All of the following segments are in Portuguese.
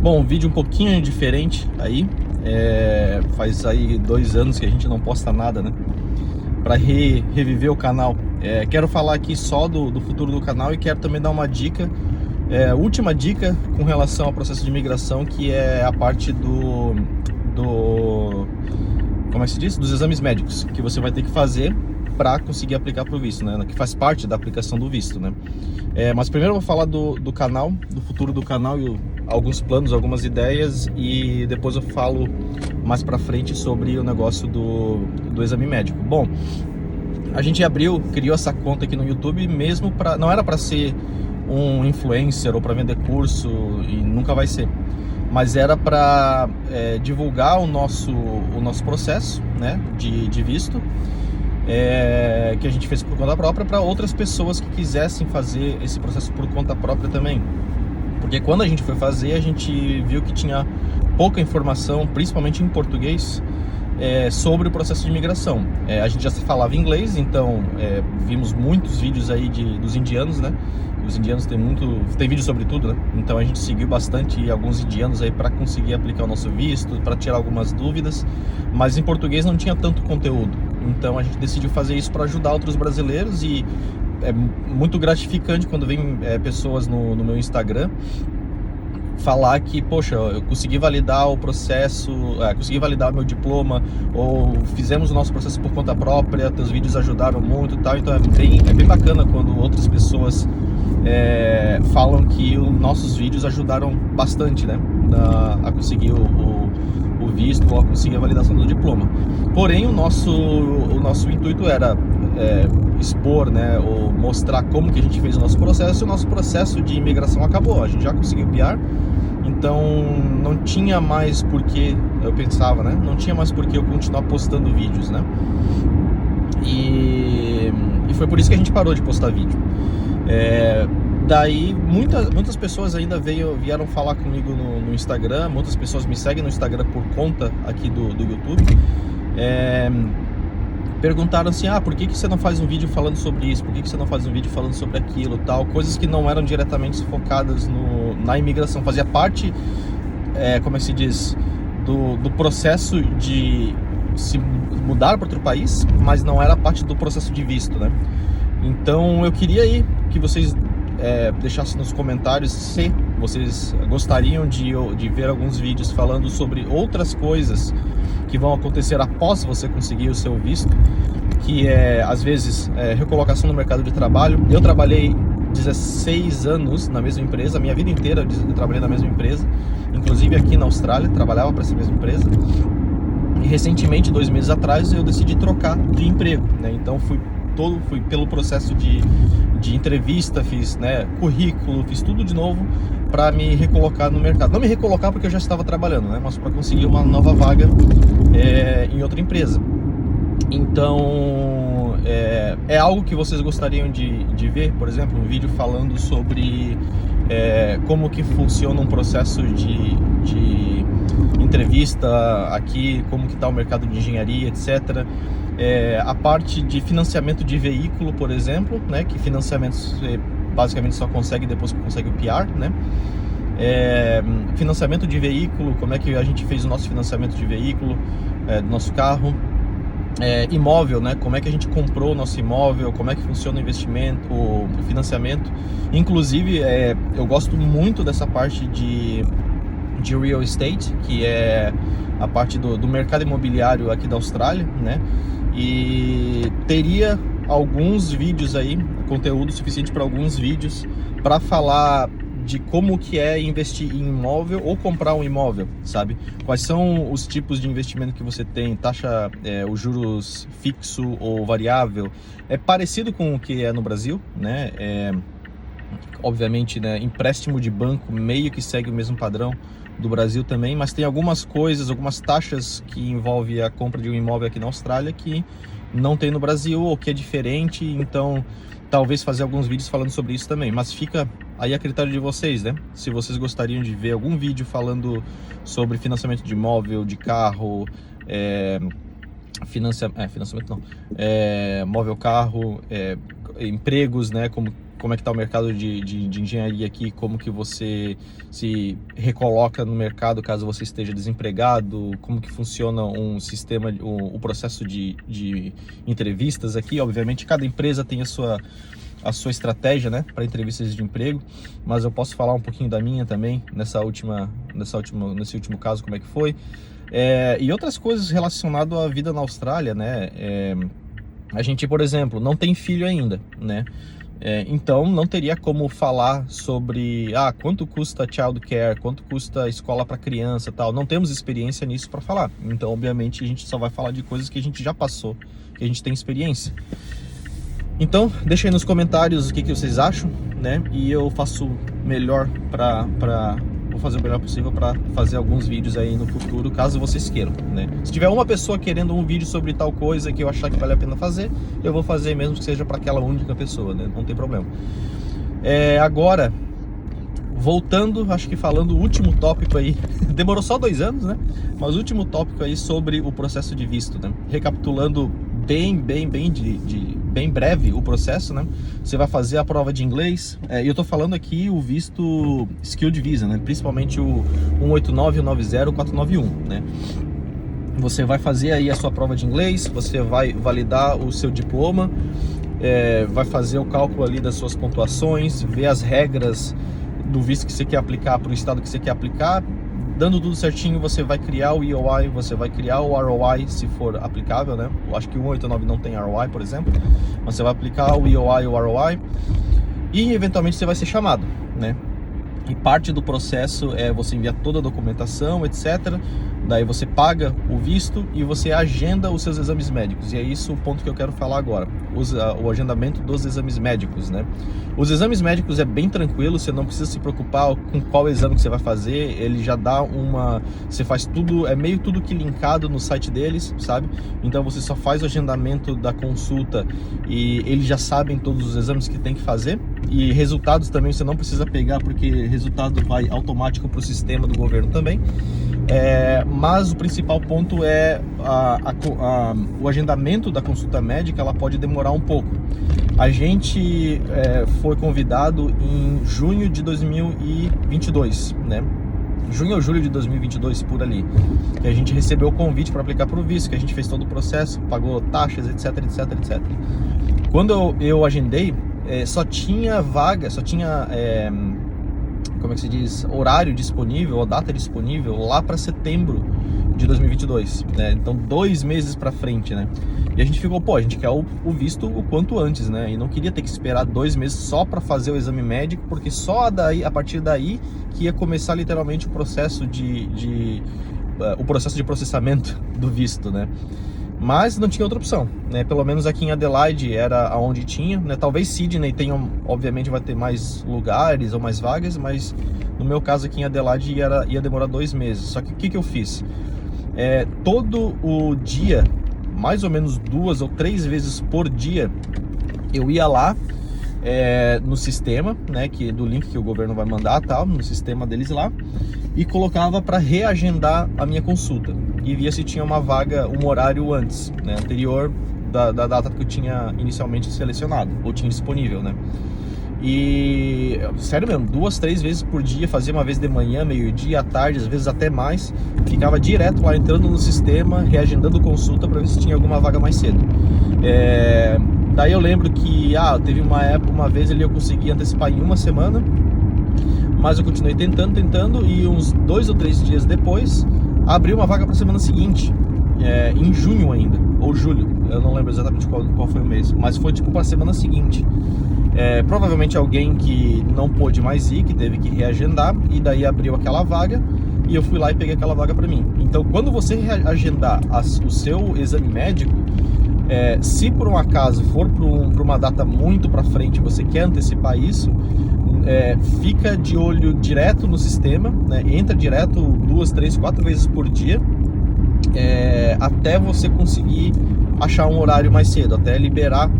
Bom, um vídeo um pouquinho diferente aí. Faz aí 2 anos que a gente não posta nada, né? Para reviver o canal. Quero falar aqui só do futuro do canal e quero também dar uma dica, última dica com relação ao processo de imigração, que é a parte como é que se diz? Dos exames médicos que você vai ter que fazer para conseguir aplicar para o visto, né? Que faz parte da aplicação do visto, né? Mas primeiro eu vou falar do canal, do futuro do canal e alguns planos, algumas ideias, e depois eu falo mais para frente sobre o negócio do exame médico. Bom, a gente criou essa conta aqui no YouTube mesmo não era para ser um influencer ou para vender curso, e nunca vai ser, mas era para divulgar o nosso processo, né, de visto, que a gente fez por conta própria, para outras pessoas que quisessem fazer esse processo por conta própria também. Porque quando a gente foi fazer, a gente viu que tinha pouca informação, principalmente em português, sobre o processo de imigração. A gente já falava inglês, então vimos muitos vídeos aí dos indianos, né? Os indianos tem vídeo sobre tudo, né? Então a gente seguiu bastante alguns indianos aí para conseguir aplicar o nosso visto, para tirar algumas dúvidas, mas em português não tinha tanto conteúdo. Então a gente decidiu fazer isso para ajudar outros brasileiros, e é muito gratificante quando vem pessoas no meu Instagram falar que, poxa, eu consegui validar o processo, consegui validar o meu diploma, ou fizemos o nosso processo por conta própria, teus vídeos ajudaram muito e tal. Então é bem bacana quando outras pessoas falam que os nossos vídeos ajudaram bastante, né, a conseguir o visto ou a conseguir a validação do diploma. Porém, o nosso intuito era expor, né, ou mostrar como que a gente fez o nosso processo. E o nosso processo de imigração acabou, a gente já conseguiu PR, então não tinha mais porquê, eu pensava, né, não tinha mais porquê eu continuar postando vídeos, né, e foi por isso que a gente parou de postar vídeo. Daí muitas pessoas ainda vieram falar comigo no Instagram, muitas pessoas me seguem no Instagram por conta aqui do YouTube, perguntaram assim, por que você não faz um vídeo falando sobre isso, por que você não faz um vídeo falando sobre aquilo, tal, coisas que não eram diretamente focadas na imigração, fazia parte, como é que se diz, do processo de se mudar para outro país, mas não era parte do processo de visto, né? Então eu queria aí que vocês deixassem nos comentários se vocês gostariam de ver alguns vídeos falando sobre outras coisas que vão acontecer após você conseguir o seu visto, que às vezes recolocação no mercado de trabalho. Eu trabalhei 16 anos na mesma empresa, a minha vida inteira eu trabalhei na mesma empresa, inclusive aqui na Austrália, trabalhava para essa mesma empresa. E recentemente, 2 meses atrás, eu decidi trocar de emprego, né? Então fui pelo processo de entrevista, fiz, né, currículo, fiz tudo de novo para me recolocar no mercado. Não me recolocar porque eu já estava trabalhando, né, mas para conseguir uma nova vaga em outra empresa. Então é algo que vocês gostariam de ver, por exemplo, um vídeo falando sobre como que funciona um processo de entrevista aqui, como que está o mercado de engenharia, etc. A parte de financiamento de veículo, por exemplo, né, que financiamento você basicamente só consegue depois que consegue o PR, né? Financiamento de veículo, como é que a gente fez o nosso financiamento de veículo, do nosso carro. Imóvel, né? Como é que a gente comprou o nosso imóvel, como é que funciona o investimento, o financiamento. Inclusive, eu gosto muito dessa parte de real estate, que é a parte do mercado imobiliário aqui da Austrália, né? E teria alguns vídeos aí, conteúdo suficiente para alguns vídeos para falar de como que é investir em imóvel ou comprar um imóvel, sabe? Quais são os tipos de investimento que você tem, taxa, os juros fixo ou variável. É parecido com o que é no Brasil, né? Obviamente, né, empréstimo de banco meio que segue o mesmo padrão do Brasil também, mas tem algumas coisas, algumas taxas que envolvem a compra de um imóvel aqui na Austrália que não tem no Brasil, ou que é diferente. Então talvez fazer alguns vídeos falando sobre isso também, mas fica aí a critério de vocês, né? Se vocês gostariam de ver algum vídeo falando sobre financiamento de imóvel, de carro, financiamento não, móvel, carro, empregos, né? como é que está o mercado de engenharia aqui, como que você se recoloca no mercado caso você esteja desempregado, como que funciona um sistema, o processo de entrevistas aqui. Obviamente cada empresa tem a sua estratégia, né, para entrevistas de emprego, mas eu posso falar um pouquinho da minha também nesse último caso, como é que foi, e outras coisas relacionadas à vida na Austrália, né. A gente, por exemplo, não tem filho ainda, né, então não teria como falar sobre quanto custa childcare, quanto custa escola para criança, tal. Não temos experiência nisso para falar, então obviamente a gente só vai falar de coisas que a gente já passou, que a gente tem experiência. Então, deixa aí nos comentários o que vocês acham, né? E eu faço melhor vou fazer o melhor possível para fazer alguns vídeos aí no futuro, caso vocês queiram, né? Se tiver uma pessoa querendo um vídeo sobre tal coisa que eu achar que vale a pena fazer, eu vou fazer mesmo que seja para aquela única pessoa, né? Não tem problema. Agora, voltando, acho que falando o último tópico aí, demorou só 2 anos, né? Mas o último tópico aí sobre o processo de visto, né? Recapitulando bem breve o processo, né? Você vai fazer a prova de inglês, e eu tô falando aqui o visto Skilled Visa, né? Principalmente o 189, o 90, o 491, né? Você vai fazer aí a sua prova de inglês, você vai validar o seu diploma, vai fazer o cálculo ali das suas pontuações, ver as regras do visto que você quer aplicar para o estado que você quer aplicar. Dando tudo certinho, você vai criar o EOI, você vai criar o ROI, se for aplicável, né? Eu acho que o 189 não tem ROI, por exemplo. Mas você vai aplicar o EOI e o ROI e, eventualmente, você vai ser chamado, né? E parte do processo é você enviar toda a documentação, etc. Daí você paga o visto e você agenda os seus exames médicos. E é isso o ponto que eu quero falar agora. O agendamento dos exames médicos, né? Os exames médicos é bem tranquilo, você não precisa se preocupar com qual exame que você vai fazer. Ele já dá você faz tudo, é meio tudo que linkado no site deles, sabe? Então você só faz o agendamento da consulta e eles já sabem todos os exames que tem que fazer. E resultados também você não precisa pegar, porque resultado vai automático para o sistema do governo também. Mas o principal ponto é o agendamento da consulta médica. Ela pode demorar um pouco. A gente foi convidado em junho de 2022, né? Junho ou julho de 2022, por ali, que a gente recebeu o convite para aplicar para o visto, que a gente fez todo o processo, pagou taxas, etc, etc, etc. Quando eu agendei, só tinha vaga, como é que se diz, horário disponível, ou data disponível lá para setembro de 2022, né? Então 2 meses para frente, né? E a gente ficou, a gente quer o visto o quanto antes, né? E não queria ter que esperar 2 meses só para fazer o exame médico, porque só a partir daí que ia começar literalmente o processo de processamento do visto, né? Mas não tinha outra opção, né? Pelo menos aqui em Adelaide era aonde tinha, né? Talvez Sydney tenha, obviamente vai ter mais lugares ou mais vagas, mas no meu caso aqui em Adelaide ia demorar 2 meses. Só que o que eu fiz? Todo o dia, mais ou menos 2 ou 3 vezes por dia, eu ia lá no sistema, né? Do link que o governo vai mandar, tal, no sistema deles lá, e colocava para reagendar a minha consulta e via se tinha uma vaga, um horário antes, né, anterior da data que eu tinha inicialmente selecionado ou tinha disponível, né? E sério mesmo, 2, 3 vezes por dia, fazia uma vez de manhã, meio-dia, à tarde, às vezes até mais. Ficava direto lá entrando no sistema, reagendando consulta para ver se tinha alguma vaga mais cedo. Daí eu lembro que teve uma vez ali eu consegui antecipar em 1 semana, mas eu continuei tentando e uns 2 ou 3 dias depois abriu uma vaga para a semana seguinte, em junho ainda, ou julho, eu não lembro exatamente qual foi o mês, mas foi tipo para a semana seguinte. Provavelmente alguém que não pôde mais ir, que teve que reagendar, e daí abriu aquela vaga e eu fui lá e peguei aquela vaga para mim. Então quando você reagendar o seu exame médico, se por um acaso for para uma data muito para frente, você quer antecipar isso, fica de olho direto no sistema, né? Entra direto 2, 3, 4 vezes por dia, até você conseguir achar um horário mais cedo, até liberar,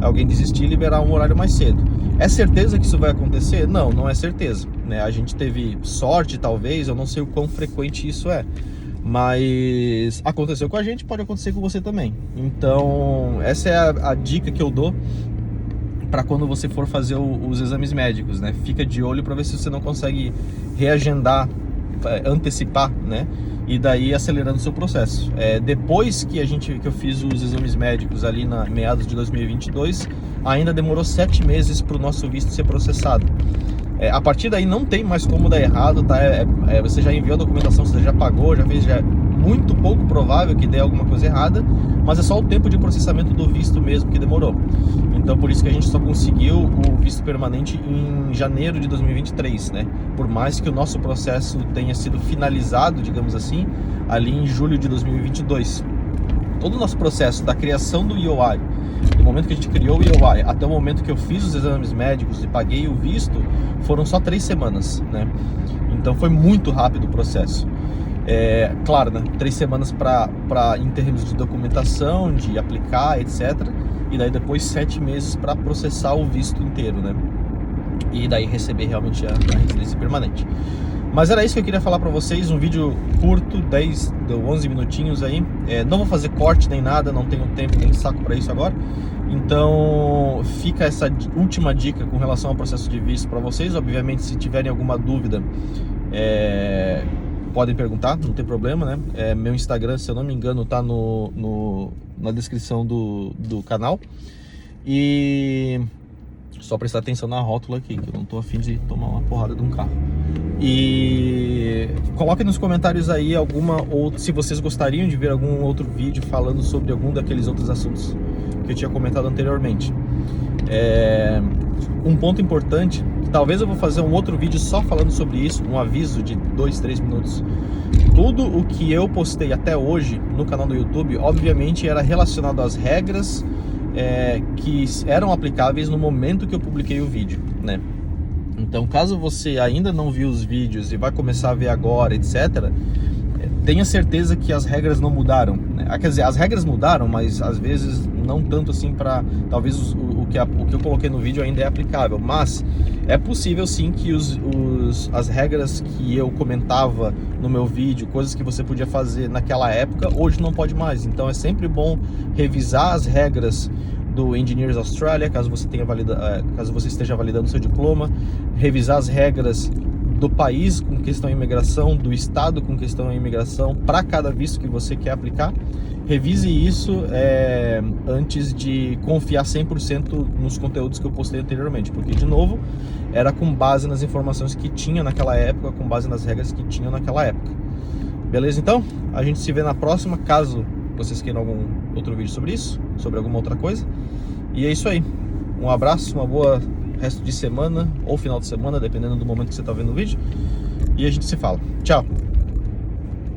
alguém desistir e liberar um horário mais cedo. É certeza que isso vai acontecer? Não, não é certeza, né? A gente teve sorte, talvez, eu não sei o quão frequente isso é, mas aconteceu com a gente, pode acontecer com você também. Então essa é a dica que eu dou para quando você for fazer os exames médicos, né? Fica de olho para ver se você não consegue reagendar, antecipar, né? E daí acelerando o seu processo. Depois que eu fiz os exames médicos ali na meados de 2022, ainda demorou 7 meses para o nosso visto ser processado. A partir daí não tem mais como dar errado, tá? Você já enviou a documentação, você já pagou, já fez, já é muito pouco provável que dê alguma coisa errada, mas é só o tempo de processamento do visto mesmo que demorou. Então por isso que a gente só conseguiu o visto permanente em janeiro de 2023, né? Por mais que o nosso processo tenha sido finalizado, digamos assim, ali em julho de 2022. Todo o nosso processo da criação do EOI, do momento que a gente criou o EOI até o momento que eu fiz os exames médicos e paguei o visto, foram só 3 semanas, né? Então foi muito rápido o processo. Claro, né? 3 semanas em termos de documentação, de aplicar, etc. E daí depois 7 meses para processar o visto inteiro, né? E daí receber realmente a residência permanente. Mas era isso que eu queria falar para vocês, um vídeo curto, 11 minutinhos aí. Não vou fazer corte nem nada, não tenho tempo nem saco para isso agora. Então fica essa última dica com relação ao processo de visto para vocês. Obviamente, se tiverem alguma dúvida, podem perguntar, não tem problema, né? Meu Instagram, se eu não me engano, tá na descrição do canal. E só prestar atenção na rótula aqui, que eu não tô afim de tomar uma porrada de um carro. E coloquem nos comentários aí se vocês gostariam de ver algum outro vídeo falando sobre algum daqueles outros assuntos que eu tinha comentado anteriormente. Um ponto importante, talvez eu vou fazer um outro vídeo só falando sobre isso, um aviso de 2-3 minutos. Tudo o que eu postei até hoje no canal do YouTube, obviamente, era relacionado às regras que eram aplicáveis no momento que eu publiquei o vídeo, né? Então, caso você ainda não viu os vídeos e vai começar a ver agora, etc., tenha certeza que as regras não mudaram, né? Quer dizer, as regras mudaram, mas às vezes não tanto assim para... Talvez o que eu coloquei no vídeo ainda é aplicável, mas é possível sim que as regras que eu comentava no meu vídeo, coisas que você podia fazer naquela época, hoje não pode mais. Então é sempre bom revisar as regras do Engineers Australia, caso você esteja validando seu diploma, revisar as regras do país com questão de imigração, do estado com questão de imigração, para cada visto que você quer aplicar. Revise isso antes de confiar 100% nos conteúdos que eu postei anteriormente, porque, de novo, era com base nas informações que tinha naquela época, com base nas regras que tinham naquela época. Beleza? Então, a gente se vê na próxima, caso vocês queiram algum outro vídeo sobre isso, sobre alguma outra coisa. E é isso aí. Um abraço, uma boa resto de semana ou final de semana, dependendo do momento que você está vendo o vídeo. E a gente se fala. Tchau!